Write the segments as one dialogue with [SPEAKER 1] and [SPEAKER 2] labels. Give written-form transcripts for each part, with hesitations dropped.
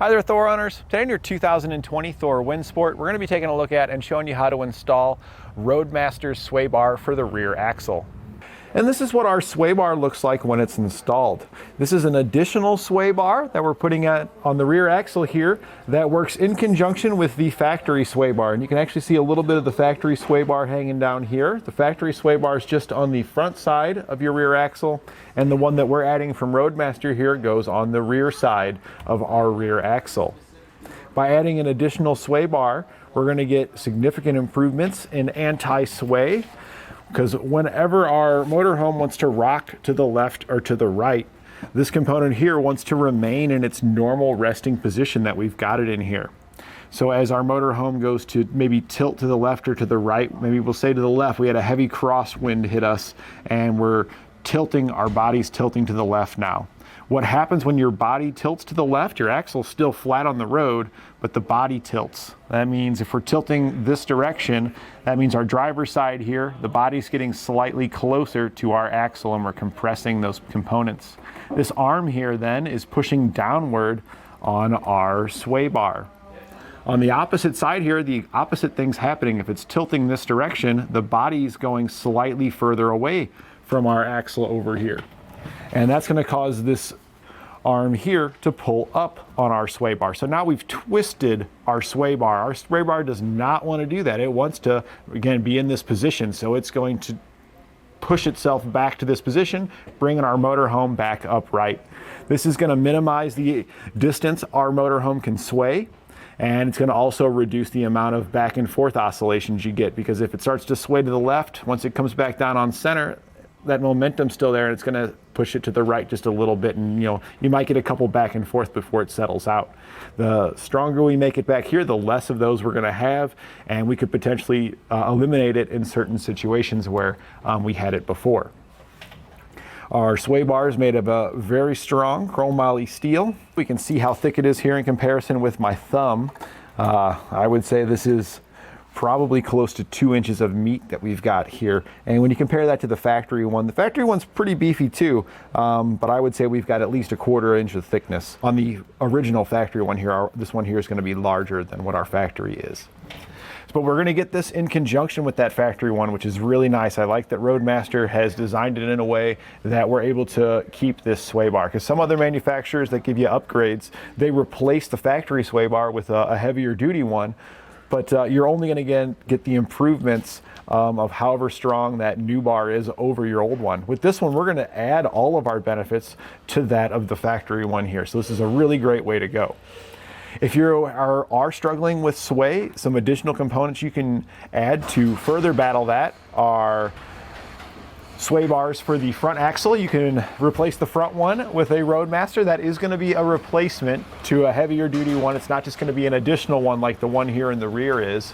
[SPEAKER 1] Hi there, Thor owners. Today in your 2020 Thor Windsport, we're going to be taking a look at and showing you how to install Roadmaster Sway Bar for the rear axle. And this is what our sway bar looks like when it's installed. This is an additional sway bar that we're putting on the rear axle here that works in conjunction with the factory sway bar. And you can actually see a little bit of the factory sway bar hanging down here. The factory sway bar is just on the front side of your rear axle, and the one that we're adding from Roadmaster here goes on the rear side of our rear axle. By adding an additional sway bar, we're going to get significant improvements in anti-sway, because whenever our motorhome wants to rock to the left or to the right, this component here wants to remain in its normal resting position that we've got it in here. So as our motorhome goes to maybe tilt to the left or to the right, maybe we'll say to the left, we had a heavy crosswind hit us and we're tilting, our body's tilting to the left now. What happens when your body tilts to the left, your axle's still flat on the road, but the body tilts. That means if we're tilting this direction, that means our driver's side here, the body's getting slightly closer to our axle and we're compressing those components. This arm here then is pushing downward on our sway bar. On the opposite side here, the opposite thing's happening. If it's tilting this direction, the body's going slightly further away from our axle over here. And that's going to cause this arm here to pull up on our sway bar. So now we've twisted our sway bar. Our sway bar does not want to do that. It wants to, again, be in this position. So it's going to push itself back to this position, bringing our motorhome back upright. This is going to minimize the distance our motorhome can sway. And it's going to also reduce the amount of back and forth oscillations you get, because if it starts to sway to the left, once it comes back down on center, that momentum's still there and it's going to push it to the right just a little bit, and you might get a couple back and forth before it settles out. The stronger we make it back here, the less of those we're going to have, and we could potentially eliminate it in certain situations where we had it before. Our sway bar is made of a very strong chromoly steel. We can see how thick it is here in comparison with my thumb. I would say this is probably close to 2 inches of meat that we've got here. And when you compare that to the factory one's pretty beefy too, but I would say we've got at least a 1/4 inch of thickness. On the original factory one here, this one here is going to be larger than what our factory is. But we're going to get this in conjunction with that factory one, which is really nice. I like that Roadmaster has designed it in a way that we're able to keep this sway bar, because some other manufacturers that give you upgrades, they replace the factory sway bar with a heavier duty one. But you're only going to get the improvements of however strong that new bar is over your old one. With this one, we're going to add all of our benefits to that of the factory one here. So this is a really great way to go. If you are struggling with sway, some additional components you can add to further battle that are sway bars for the front axle. You can replace the front one with a Roadmaster. That is going to be a replacement to a heavier duty one. It's not just going to be an additional one like the one here in the rear is.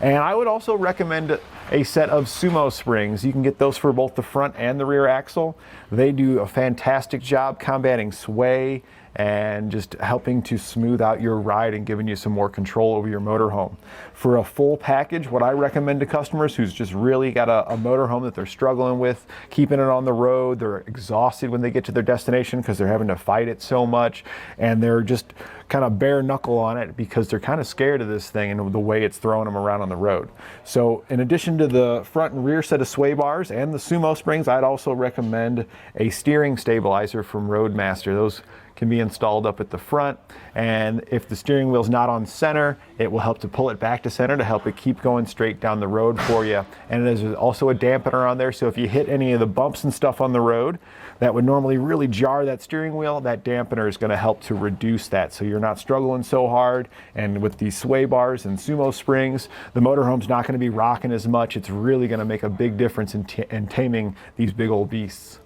[SPEAKER 1] And I would also recommend a set of sumo springs. You can get those for both the front and the rear axle. They do a fantastic job combating sway and just helping to smooth out your ride and giving you some more control over your motorhome. For a full package, what I recommend to customers who's just really got a motorhome that they're struggling with, keeping it on the road, they're exhausted when they get to their destination because they're having to fight it so much, and they're just kind of bare knuckle on it because they're kind of scared of this thing and the way it's throwing them around on the road. So in addition to the front and rear set of sway bars and the sumo springs, I'd also recommend a steering stabilizer from Roadmaster. Those can be installed up at the front, and if the steering wheel's not on center, it will help to pull it back to center to help it keep going straight down the road for you. And there's also a dampener on there, so if you hit any of the bumps and stuff on the road that would normally really jar that steering wheel, that dampener is going to help to reduce that, so you're not struggling so hard. And with these sway bars and sumo springs, the motorhome's not going to be rocking as much. It's really going to make a big difference in taming these big old beasts.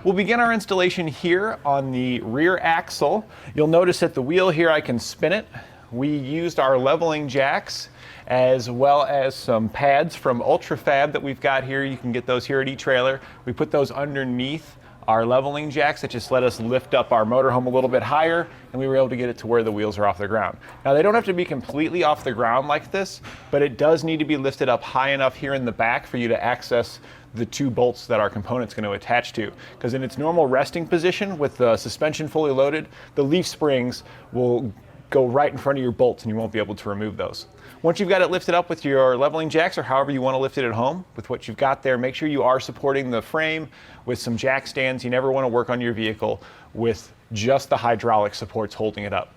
[SPEAKER 1] We'll begin our installation here on the rear axle. You'll notice at the wheel here I can spin it. We used our leveling jacks as well as some pads from UltraFab that we've got here. You can get those here at eTrailer. We put those underneath our leveling jacks that just let us lift up our motorhome a little bit higher, and we were able to get it to where the wheels are off the ground. Now, they don't have to be completely off the ground like this, but it does need to be lifted up high enough here in the back for you to access the two bolts that our component's going to attach to. Because in its normal resting position with the suspension fully loaded, the leaf springs will go right in front of your bolts and you won't be able to remove those. Once you've got it lifted up with your leveling jacks or however you want to lift it at home, with what you've got there, make sure you are supporting the frame with some jack stands. You never want to work on your vehicle with just the hydraulic supports holding it up.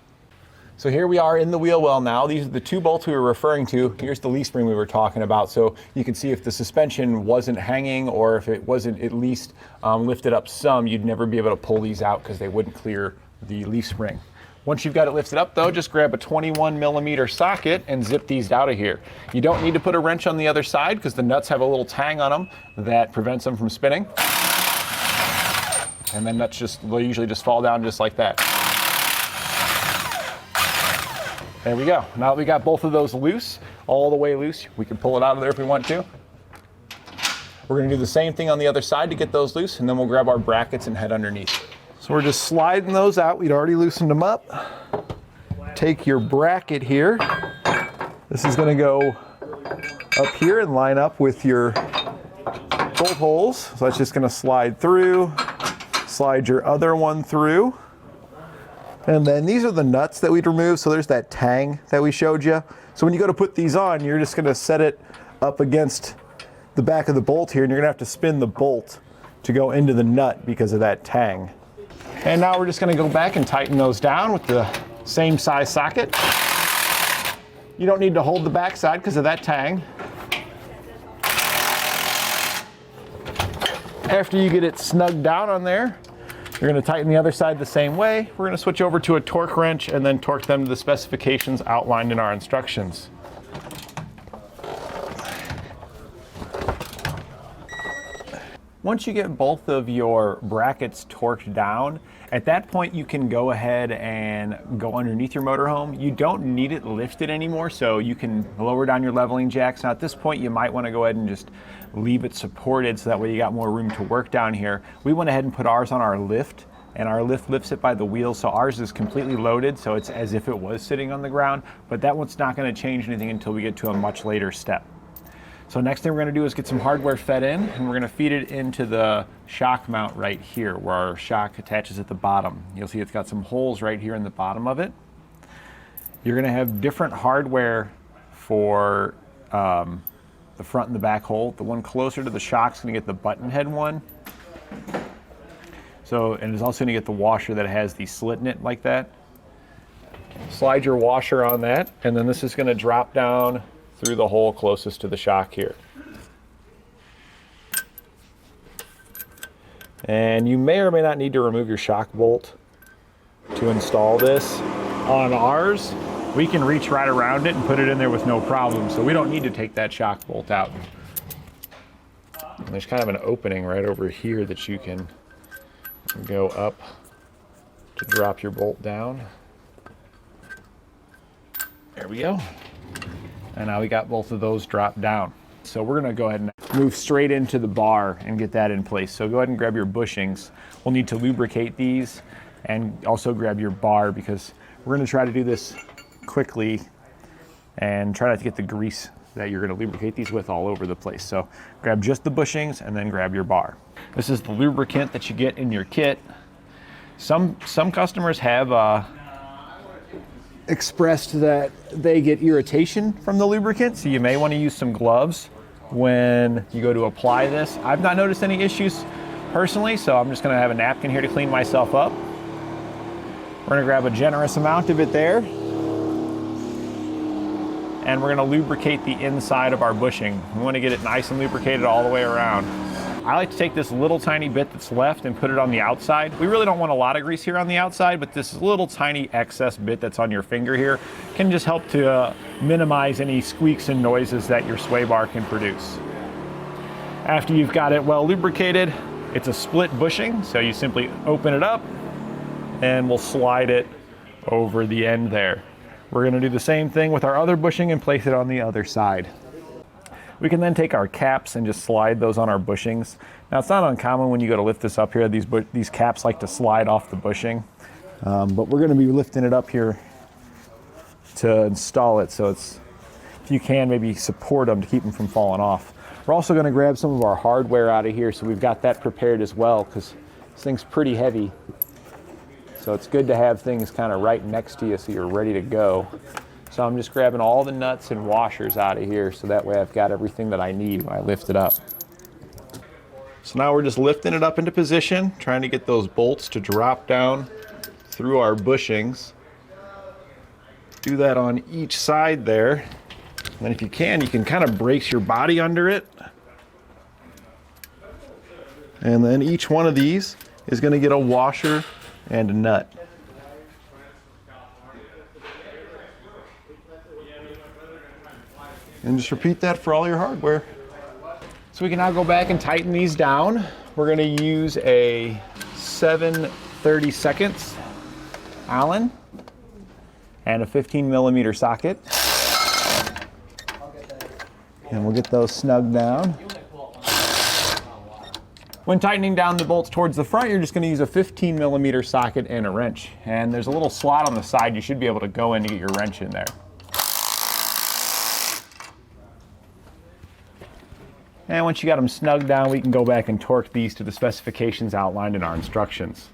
[SPEAKER 1] So here we are in the wheel well now. These are the two bolts we were referring to. Here's the leaf spring we were talking about. So you can see if the suspension wasn't hanging or if it wasn't at least lifted up some, you'd never be able to pull these out because they wouldn't clear the leaf spring. Once you've got it lifted up though, just grab a 21mm socket and zip these out of here. You don't need to put a wrench on the other side because the nuts have a little tang on them that prevents them from spinning. And then nuts they'll usually just fall down just like that. There we go. Now that we got both of those loose, all the way loose, we can pull it out of there if we want to. We're going to do the same thing on the other side to get those loose, and then we'll grab our brackets and head underneath. So we're just sliding those out. We'd already loosened them up. Take your bracket here. This is going to go up here and line up with your bolt holes. So that's just going to slide through. Slide your other one through. And then these are the nuts that we'd remove. So there's that tang that we showed you. So when you go to put these on, you're just going to set it up against the back of the bolt here, and you're going to have to spin the bolt to go into the nut because of that tang. And now we're just going to go back and tighten those down with the same size socket. You don't need to hold the back side because of that tang. After you get it snugged down on there, you're going to tighten the other side the same way. We're going to switch over to a torque wrench and then torque them to the specifications outlined in our instructions. Once you get both of your brackets torqued down, at that point you can go ahead and go underneath your motorhome. You don't need it lifted anymore, so you can lower down your leveling jacks. Now at this point you might want to go ahead and just leave it supported so that way you got more room to work down here. We went ahead and put ours on our lift, and our lift lifts it by the wheels, so ours is completely loaded, so it's as if it was sitting on the ground, but that one's not going to change anything until we get to a much later step. So next thing we're going to do is get some hardware fed in, and we're going to feed it into the shock mount right here where our shock attaches at the bottom. You'll see it's got some holes right here in the bottom of it. You're going to have different hardware for the front and the back hole. The one closer to the shock's going to get the button head one. So, and it's also going to get the washer that has the slit in it like that. Slide your washer on that, and then this is going to drop down through the hole closest to the shock here. And you may or may not need to remove your shock bolt to install this. On ours, we can reach right around it and put it in there with no problem, so we don't need to take that shock bolt out. And there's kind of an opening right over here that you can go up to drop your bolt down. There we go. And now we got both of those dropped down. So we're gonna go ahead and move straight into the bar and get that in place. So go ahead and grab your bushings. We'll need to lubricate these, and also grab your bar because we're gonna try to do this quickly and try not to get the grease that you're gonna lubricate these with all over the place. So grab just the bushings and then grab your bar. This is the lubricant that you get in your kit. Some customers have expressed that they get irritation from the lubricant, so you may want to use some gloves when you go to apply this. I've not noticed any issues personally, so I'm just going to have a napkin here to clean myself up. We're going to grab a generous amount of it there, and we're going to lubricate the inside of our bushing. We want to get it nice and lubricated all the way around. I like to take this little tiny bit that's left and put it on the outside. We really don't want a lot of grease here on the outside, but this little tiny excess bit that's on your finger here can just help to minimize any squeaks and noises that your sway bar can produce. After you've got it well lubricated, it's a split bushing, so you simply open it up and we'll slide it over the end there. We're going to do the same thing with our other bushing and place it on the other side. We can then take our caps and just slide those on our bushings. Now it's not uncommon when you go to lift this up here, these caps like to slide off the bushing, but we're going to be lifting it up here to install it, so it's, if you can, maybe support them to keep them from falling off. We're also going to grab some of our hardware out of here, so we've got that prepared as well, because this thing's pretty heavy. So it's good to have things kind of right next to you so you're ready to go. So I'm just grabbing all the nuts and washers out of here, so that way I've got everything that I need when I lift it up. So now we're just lifting it up into position, trying to get those bolts to drop down through our bushings. Do that on each side there. And if you can kind of brace your body under it. And then each one of these is going to get a washer and a nut. And just repeat that for all your hardware. So we can now go back and tighten these down. We're going to use a 7/32 Allen and a 15mm socket. And we'll get those snug down. When tightening down the bolts towards the front, you're just going to use a 15mm socket and a wrench. And there's a little slot on the side you should be able to go in to get your wrench in there. And once you got them snug down, we can go back and torque these to the specifications outlined in our instructions.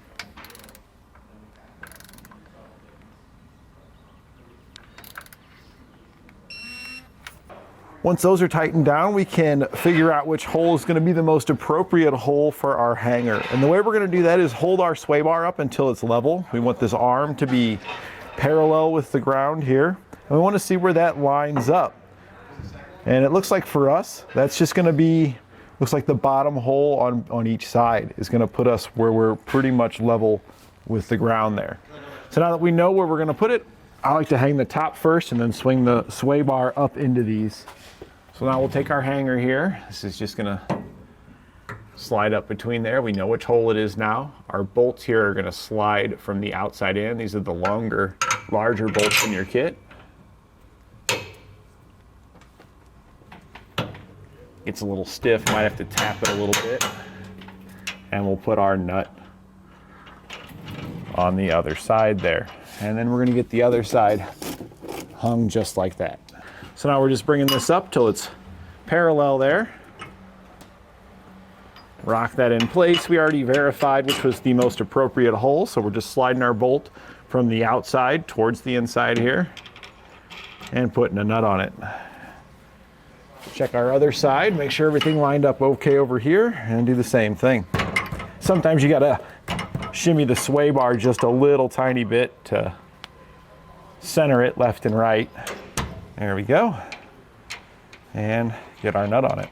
[SPEAKER 1] Once those are tightened down, we can figure out which hole is going to be the most appropriate hole for our hanger. And the way we're going to do that is hold our sway bar up until it's level. We want this arm to be parallel with the ground here. And we want to see where that lines up. And it looks like for us, that's just going to be, looks like the bottom hole on each side is going to put us where we're pretty much level with the ground there. So now that we know where we're going to put it, I like to hang the top first and then swing the sway bar up into these. So now we'll take our hanger here. This is just going to slide up between there. We know which hole it is now. Our bolts here are going to slide from the outside in. These are the longer, larger bolts in your kit. It's a little stiff, might have to tap it a little bit. And we'll put our nut on the other side there. And then we're going to get the other side hung just like that. So now we're just bringing this up till it's parallel there. Rock that in place. We already verified which was the most appropriate hole, so we're just sliding our bolt from the outside towards the inside here and putting a nut on it. Check our other side, make sure everything lined up okay over here, and do the same thing. Sometimes you gotta shimmy the sway bar just a little tiny bit to center it left and right. There we go. And get our nut on it.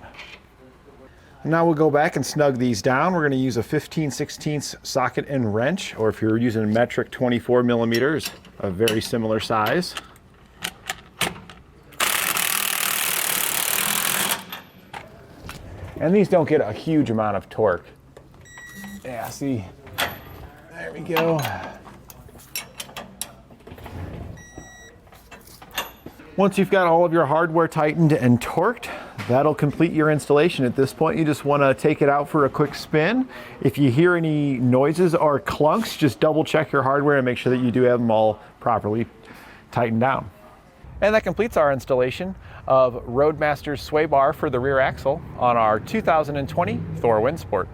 [SPEAKER 1] Now we'll go back and snug these down. We're gonna use a 15/16 socket and wrench, or if you're using metric 24mm, a very similar size. And these don't get a huge amount of torque. Yeah, see, there we go. Once you've got all of your hardware tightened and torqued, that'll complete your installation. At this point, you just want to take it out for a quick spin. If you hear any noises or clunks, just double check your hardware and make sure that you do have them all properly tightened down. And that completes our installation of Roadmaster Sway Bar for the rear axle on our 2020 Thor Windsport.